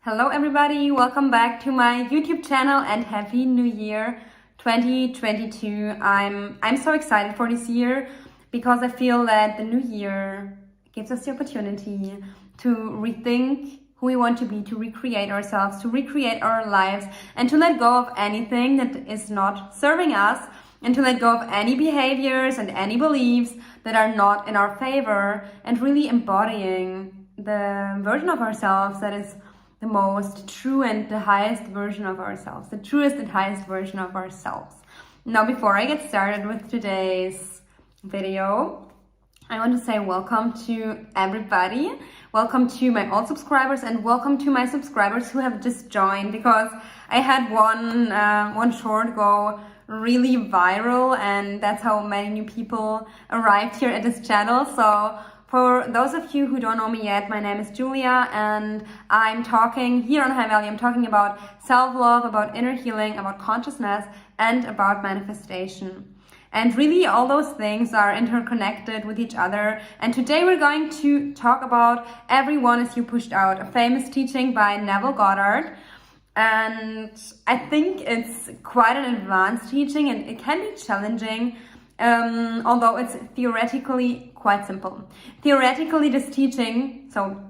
Hello everybody, welcome back to my YouTube channel and Happy New Year 2022. I'm so excited for this year because I feel that the new year gives us the opportunity to rethink who we want to be, to recreate ourselves, to recreate our lives, and to let go of anything that is not serving us, and to let go of any behaviors and any beliefs that are not in our favor, and really embodying the version of ourselves that is the most true and the highest version of ourselves, the truest and highest version of ourselves. Now, before I get started with today's video, I want to say welcome to everybody. Welcome to my old subscribers and welcome to my subscribers who have just joined, because I had one short go really viral, and that's how many new people arrived here at this channel. So for those of you who don't know me yet, my name is Julia, and I'm talking here on High Value. I'm talking about self-love, about inner healing, about consciousness, and about manifestation. And really all those things are interconnected with each other. And today we're going to talk about Everyone Is You Pushed Out, a famous teaching by Neville Goddard. And I think it's quite an advanced teaching and it can be challenging, although it's theoretically quite simple. Theoretically, this teaching, so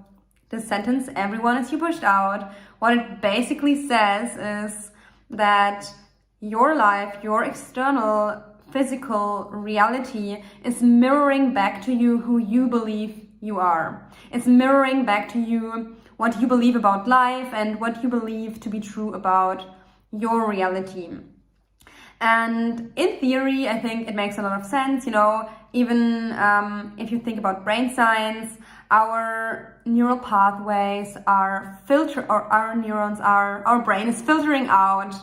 this sentence, everyone is you pushed out, what it basically says is that your life, your external physical reality is mirroring back to you who you believe you are. It's mirroring back to you what you believe about life and what you believe to be true about your reality. And in theory, I think it makes a lot of sense. You know, even if you think about brain science, our neural pathways are our brain is filtering out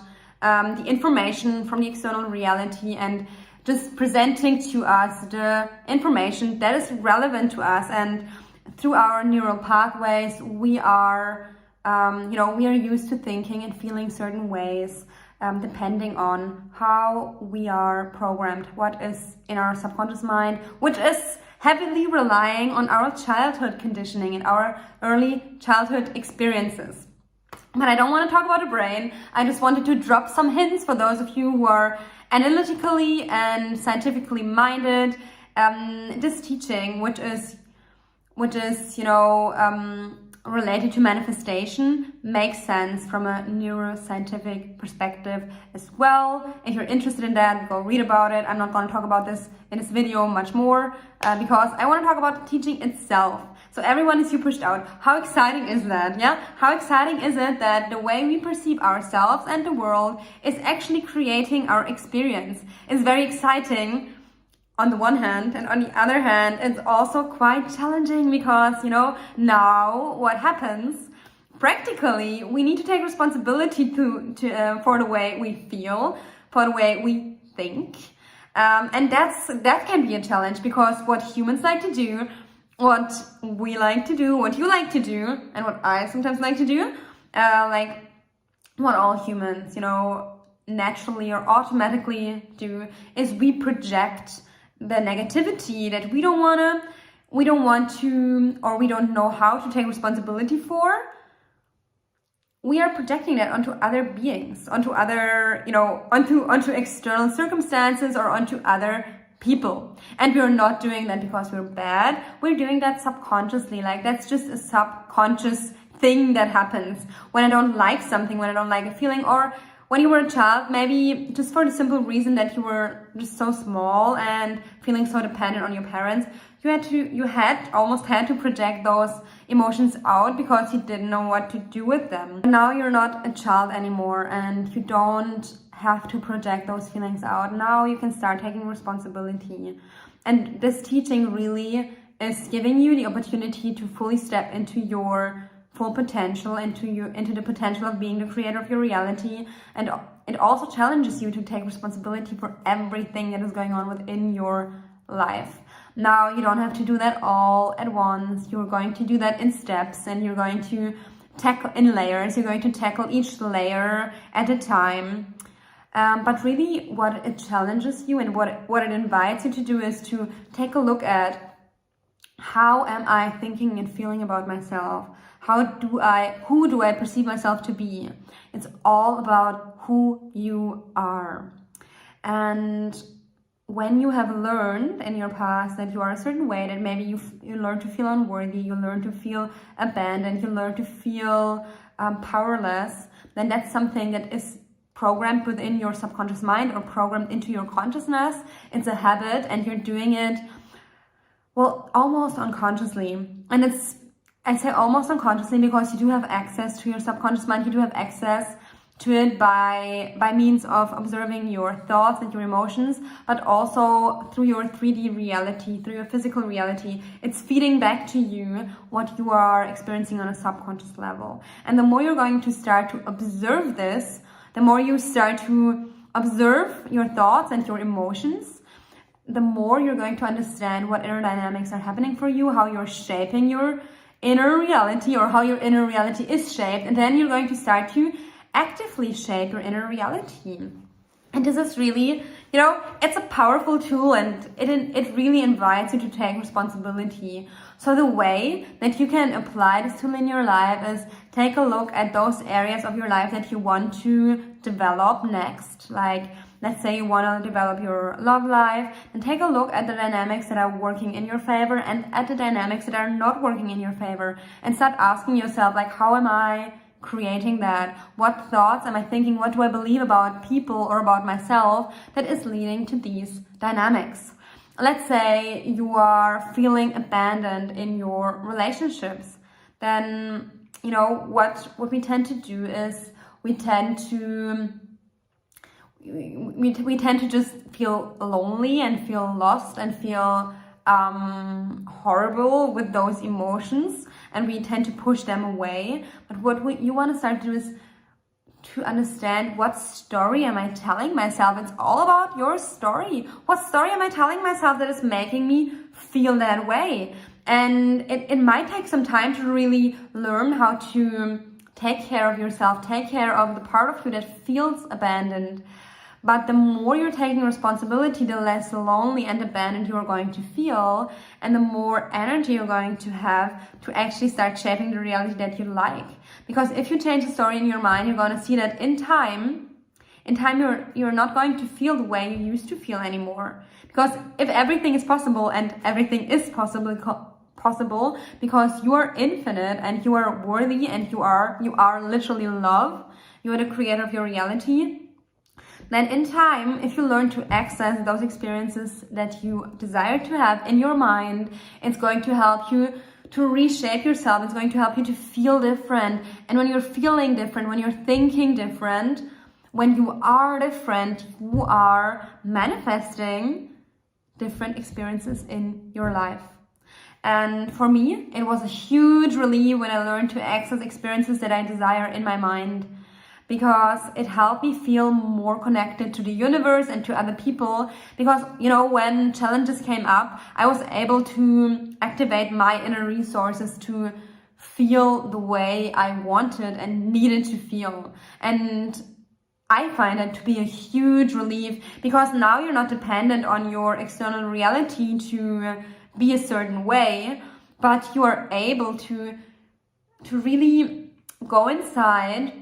the information from the external reality and just presenting to us the information that is relevant to us. And through our neural pathways, we are used to thinking and feeling certain ways, depending on how we are programmed, what is in our subconscious mind, which is heavily relying on our childhood conditioning and our early childhood experiences. But I don't want to talk about the brain. I just wanted to drop some hints for those of you who are analytically and scientifically minded. This teaching, which is related to manifestation, makes sense from a neuroscientific perspective as well. If you're interested in that, go read about it. I'm not going to talk about this in this video much more because I want to talk about the teaching itself. So everyone is you pushed out. How exciting is that? Yeah? How exciting is it that the way we perceive ourselves and the world is actually creating our experience? It's very exciting on the one hand, and on the other hand, it's also quite challenging because, now what happens? Practically, we need to take responsibility for the way we feel, for the way we think. And that can be a challenge because what humans like to do, what we like to do, what you like to do, and what I sometimes like to do, like what all humans, naturally or automatically do, is we project the negativity that we don't want to, or we don't know how to take responsibility for. We are projecting that onto other beings, onto other, onto external circumstances or onto other people. And we're not doing that because we're bad. We're doing that subconsciously. Like, that's just a subconscious thing that happens when I don't like something, when I don't like a feeling, or when you were a child, maybe just for the simple reason that you were just so small and feeling so dependent on your parents, you almost had to project those emotions out because you didn't know what to do with them. Now you're not a child anymore and you don't have to project those feelings out. Now you can start taking responsibility. And this teaching really is giving you the opportunity to fully step into your full potential, into the potential of being the creator of your reality. And it also challenges you to take responsibility for everything that is going on within your life. Now, you don't have to do that all at once. You're going to do that in steps, and you're going to tackle in layers. You're going to tackle each layer at a time. But really what it challenges you and what it invites you to do is to take a look at how am I thinking and feeling about myself? Who do I perceive myself to be? It's all about who you are. And when you have learned in your past that you are a certain way, that maybe you learn to feel unworthy, you learn to feel abandoned, you learn to feel powerless, then that's something that is programmed within your subconscious mind or programmed into your consciousness. It's a habit and you're doing it, well, almost unconsciously. And I say almost unconsciously because you do have access to your subconscious mind. You do have access to it by means of observing your thoughts and your emotions, but also through your 3D reality, through your physical reality. It's feeding back to you what you are experiencing on a subconscious level. And the more you're going to start to observe this, the more you start to observe your thoughts and your emotions, the more you're going to understand what inner dynamics are happening for you, how you're shaping your inner reality, or how your inner reality is shaped. And then you're going to start to actively shape your inner reality. And this is really, it's a powerful tool, and it really invites you to take responsibility. So the way that you can apply this tool in your life is take a look at those areas of your life that you want to develop next. Like, let's say you want to develop your love life, and take a look at the dynamics that are working in your favor and at the dynamics that are not working in your favor, and start asking yourself, like, how am I creating that? What thoughts am I thinking? What do I believe about people or about myself that is leading to these dynamics? Let's say you are feeling abandoned in your relationships. Then, what we tend to do is we tend to just feel lonely and feel lost and feel horrible with those emotions, and we tend to push them away. But what you want to start to do is to understand, what story am I telling myself? It's all about your story. What story am I telling myself that is making me feel that way? And it might take some time to really learn how to take care of yourself, take care of the part of you that feels abandoned. But the more you're taking responsibility, the less lonely and abandoned you are going to feel, and the more energy you're going to have to actually start shaping the reality that you like. Because if you change the story in your mind, you're going to see that in time you're not going to feel the way you used to feel anymore. Because if everything is possible, and everything is possible because you are infinite and you are worthy and you are literally love, you are the creator of your reality, then in time, if you learn to access those experiences that you desire to have in your mind, it's going to help you to reshape yourself. It's going to help you to feel different. And when you're feeling different, when you're thinking different, when you are different, you are manifesting different experiences in your life. And for me, it was a huge relief when I learned to access experiences that I desire in my mind, because it helped me feel more connected to the universe and to other people. Because, when challenges came up, I was able to activate my inner resources to feel the way I wanted and needed to feel. And I find it to be a huge relief, because now you're not dependent on your external reality to be a certain way, but you are able to really go inside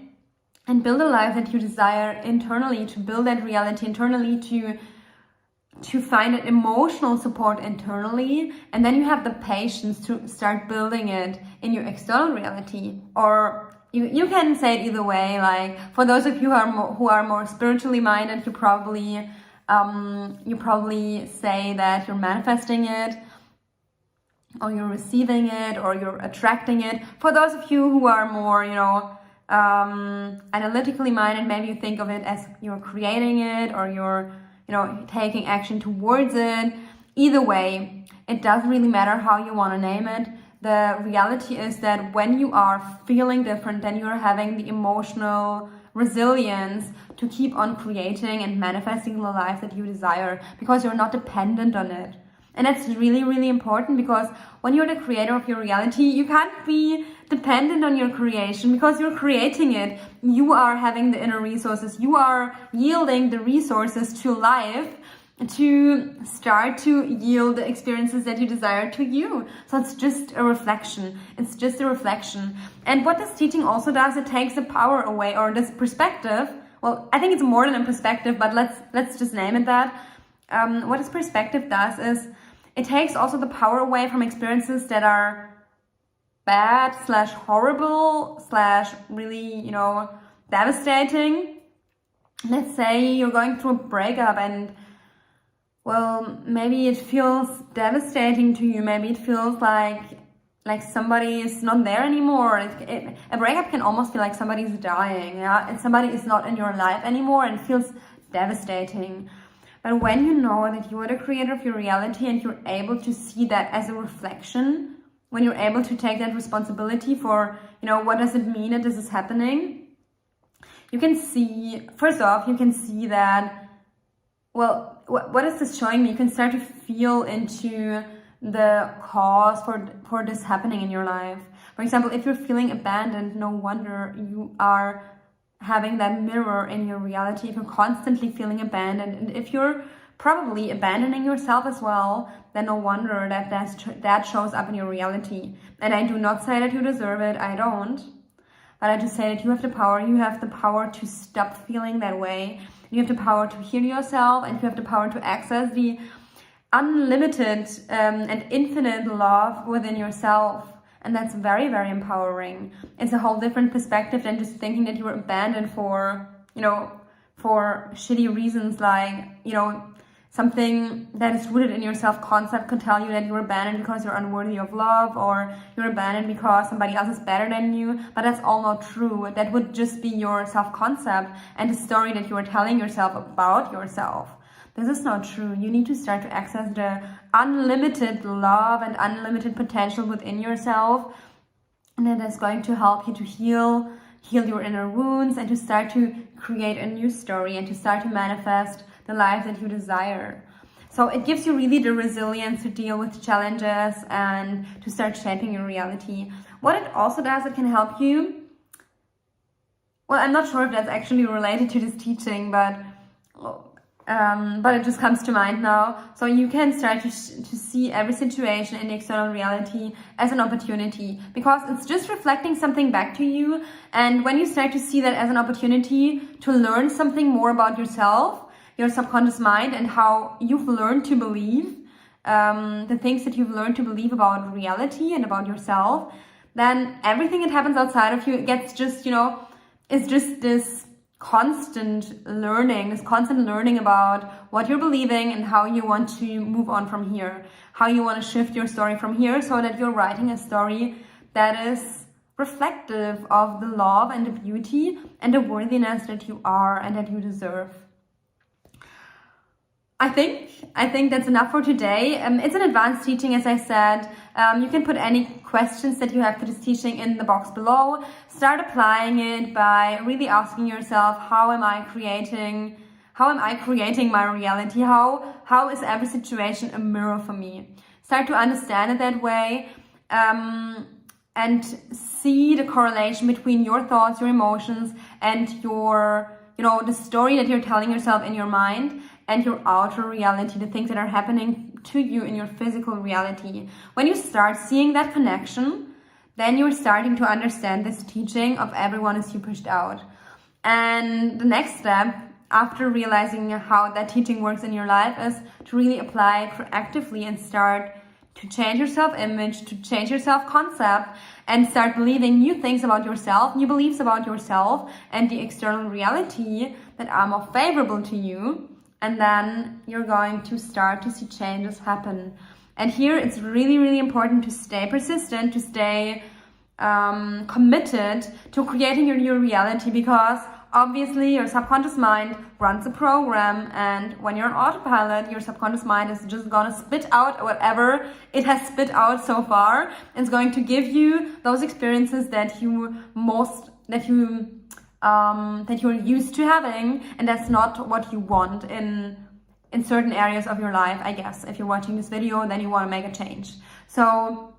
and build a life that you desire internally, to build that reality internally, to find an emotional support internally, and then you have the patience to start building it in your external reality. Or you can say it either way. Like, for those of you who are more spiritually minded, you probably say that you're manifesting it, or you're receiving it, or you're attracting it. For those of you who are more, analytically minded, maybe you think of it as you're creating it, or you're, taking action towards it. Either way, it doesn't really matter how you want to name it. The reality is that when you are feeling different, then you're having the emotional resilience to keep on creating and manifesting the life that you desire, because you're not dependent on it. And that's really, really important, because when you're the creator of your reality, you can't be dependent on your creation, because you're creating it. You are having the inner resources. You are yielding the resources to life. to start to yield the experiences that you desire to you. So it's just a reflection. It's just a reflection. And what this teaching also does, it takes the power away, or this perspective. Well, I think it's more than a perspective, but let's just name it that. What this perspective does is it takes also the power away from experiences that are bad / horrible / really, devastating. Let's say you're going through a breakup and, well, maybe it feels devastating to you. Maybe it feels like somebody is not there anymore. A breakup can almost feel like somebody's dying, yeah? And somebody is not in your life anymore, and it feels devastating. But when you know that you are the creator of your reality and you're able to see that as a reflection, when you're able to take that responsibility for, what does it mean that this is happening, you can see, first off, you can see that, well, what is this showing me? You can start to feel into the cause for this happening in your life. For example, if you're feeling abandoned, no wonder you are having that mirror in your reality. If you're constantly feeling abandoned, and if you're probably abandoning yourself as well, then no wonder that shows up in your reality. And I do not say that you deserve it, I don't. But I just say that you have the power. You have the power to stop feeling that way. You have the power to heal yourself, and you have the power to access the unlimited and infinite love within yourself. And that's very, very empowering. It's a whole different perspective than just thinking that you were abandoned for shitty reasons, like, something that is rooted in your self-concept could tell you that you're abandoned because you're unworthy of love, or you're abandoned because somebody else is better than you. But that's all not true. That would just be your self-concept and the story that you are telling yourself about yourself. This is not true. You need to start to access the unlimited love and unlimited potential within yourself. And that is going to help you to heal your inner wounds, and to start to create a new story, and to start to manifest the life that you desire. So it gives you really the resilience to deal with challenges and to start shaping your reality. What it also does, it can help you. Well, I'm not sure if that's actually related to this teaching, but it just comes to mind now. So you can start to see every situation in the external reality as an opportunity, because it's just reflecting something back to you. And when you start to see that as an opportunity to learn something more about yourself, your subconscious mind, and how you've learned to believe, the things that you've learned to believe about reality and about yourself, then everything that happens outside of you gets just, it's just this constant learning about what you're believing and how you want to move on from here, how you want to shift your story from here, so that you're writing a story that is reflective of the love and the beauty and the worthiness that you are and that you deserve. I think that's enough for today. It's an advanced teaching, as I said. You can put any questions that you have for this teaching in the box below. Start applying it by really asking yourself, how am I creating my reality? How is every situation a mirror for me? Start to understand it that way, and see the correlation between your thoughts, your emotions, and the story that you're telling yourself in your mind, and your outer reality, the things that are happening to you in your physical reality. When you start seeing that connection, then you're starting to understand this teaching of everyone is you pushed out. And the next step, after realizing how that teaching works in your life, is to really apply it proactively and start to change your self-image, to change your self-concept, and start believing new things about yourself, new beliefs about yourself and the external reality that are more favorable to you. And then you're going to start to see changes happen. And here it's really, really important to stay persistent, to stay committed to creating your new reality, because obviously your subconscious mind runs a program, and when you're on autopilot, your subconscious mind is just gonna spit out whatever it has spit out so far. It's going to give you those experiences that you're used to having, and that's not what you want in certain areas of your life. I guess if you're watching this video, then you want to make a change. So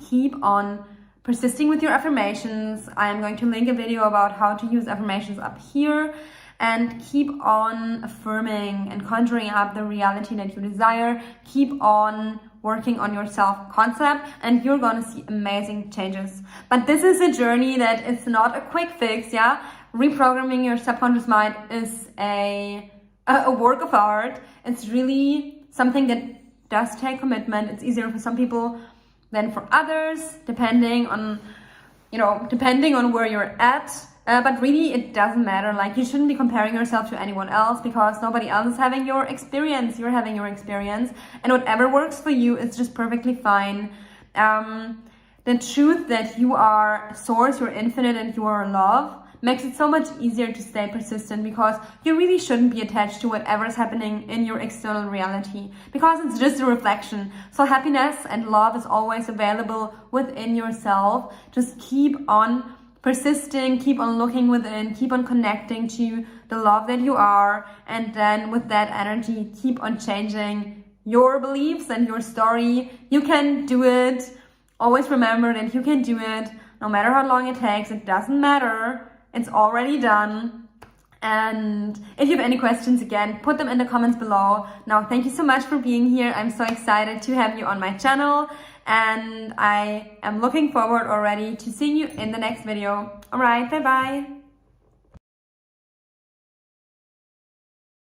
keep on persisting with your affirmations. I am going to link a video about how to use affirmations up here, and keep on affirming and conjuring up the reality that you desire. Keep on working on your self-concept, and you're gonna see amazing changes. But this is a journey that it's not a quick fix, yeah? Reprogramming your subconscious mind is a work of art. It's really something that does take commitment. It's easier for some people than for others, depending on where you're at. But really, it doesn't matter. Like, you shouldn't be comparing yourself to anyone else, because nobody else is having your experience. You're having your experience, and whatever works for you is just perfectly fine. The truth that you are source, you're infinite, and you are love makes it so much easier to stay persistent, because you really shouldn't be attached to whatever is happening in your external reality, because it's just a reflection. So happiness and love is always available within yourself. Just keep on persisting, keep on looking within, keep on connecting to the love that you are, and then with that energy, keep on changing your beliefs and your story. You can do it. Always remember that you can do it, no matter how long it takes. It doesn't matter. It's already done. And if you have any questions, again, put them in the comments below. Now, thank you so much for being here. I'm so excited to have you on my channel, and I am looking forward already to seeing you in the next video. All right, bye-bye.